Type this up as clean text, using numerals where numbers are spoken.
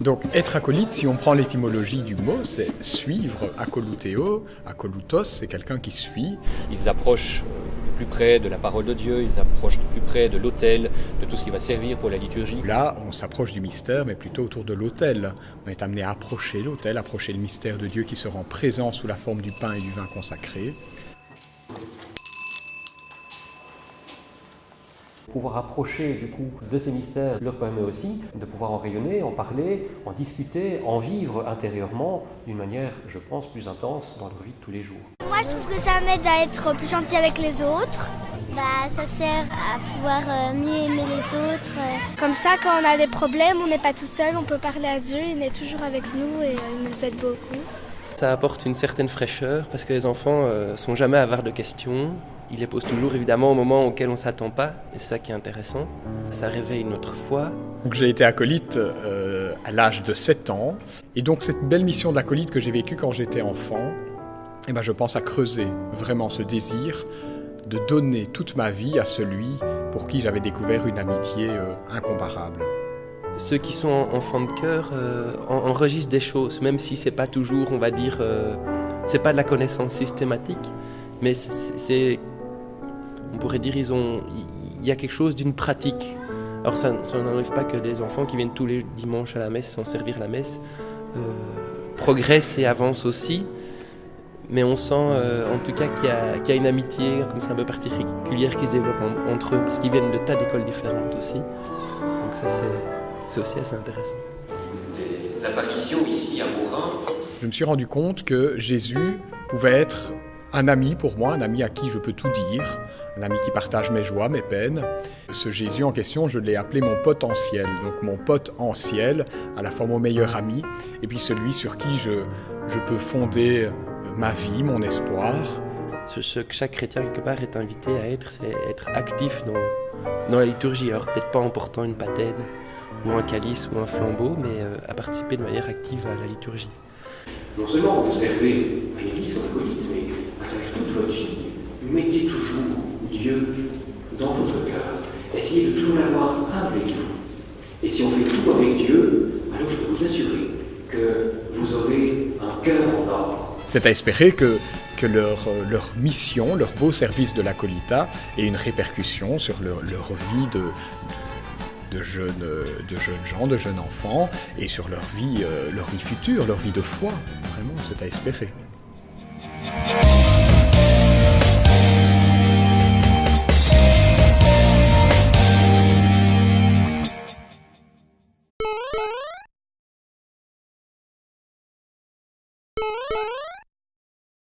Donc être acolyte, si on prend l'étymologie du mot, c'est suivre, akoloutéo, akouloutos, c'est quelqu'un qui suit. Ils approchent plus près de la parole de Dieu, ils approchent plus près de l'autel, de tout ce qui va servir pour la liturgie. Là, on s'approche du mystère, mais plutôt autour de l'autel. On est amené à approcher l'autel, approcher le mystère de Dieu qui se rend présent sous la forme du pain et du vin consacré. Pouvoir approcher du coup de ces mystères leur permet aussi de pouvoir en rayonner, en parler, en discuter, en vivre intérieurement d'une manière, je pense, plus intense dans leur vie de tous les jours. Moi, je trouve que ça m'aide à être plus gentil avec les autres. Ça sert à pouvoir mieux aimer les autres. Comme ça, quand on a des problèmes, on n'est pas tout seul, on peut parler à Dieu, il est toujours avec nous et il nous aide beaucoup. Ça apporte une certaine fraîcheur parce que les enfants sont jamais avares de questions. Ils les posent toujours évidemment au moment auquel on ne s'attend pas et c'est ça qui est intéressant. Ça réveille notre foi. Donc j'ai été acolyte à l'âge de 7 ans et donc cette belle mission de l'acolyte que j'ai vécue quand j'étais enfant, je pense à creuser vraiment ce désir de donner toute ma vie à celui pour qui j'avais découvert une amitié incomparable. Ceux qui sont enfants de cœur enregistrent des choses, même si c'est pas toujours, on va dire, c'est pas de la connaissance systématique, mais on pourrait dire il y a quelque chose d'une pratique. Alors ça n'enlève pas que les enfants qui viennent tous les dimanches à la messe sans servir la messe progressent et avancent aussi, mais on sent en tout cas qu'il y a une amitié comme ça un peu particulière qui se développe entre eux, parce qu'ils viennent de tas d'écoles différentes aussi. Donc ça c'est aussi assez intéressant. Des apparitions ici à Morin. Je me suis rendu compte que Jésus pouvait être un ami pour moi, un ami à qui je peux tout dire, un ami qui partage mes joies, mes peines. Ce Jésus en question, je l'ai appelé mon potentiel, donc mon pote en ciel, à la fois mon meilleur ami, et puis celui sur qui je peux fonder ma vie, mon espoir. Ce que chaque chrétien quelque part est invité à être, c'est être actif dans la liturgie. Alors peut-être pas en portant une patène, ou un calice ou un flambeau, mais à participer de manière active à la liturgie. Non seulement vous servez à l'Église en acolyte, mais à travers toute votre vie, mettez toujours Dieu dans votre cœur. Essayez de toujours l'avoir avec vous. Et si on fait tout avec Dieu, alors je peux vous assurer que vous aurez un cœur en or. C'est à espérer que leur mission, leur beau service de l'acolytat ait une répercussion sur leur vie de jeunes gens, de jeunes enfants, et sur leur vie future, leur vie de foi. Vraiment, c'est à espérer.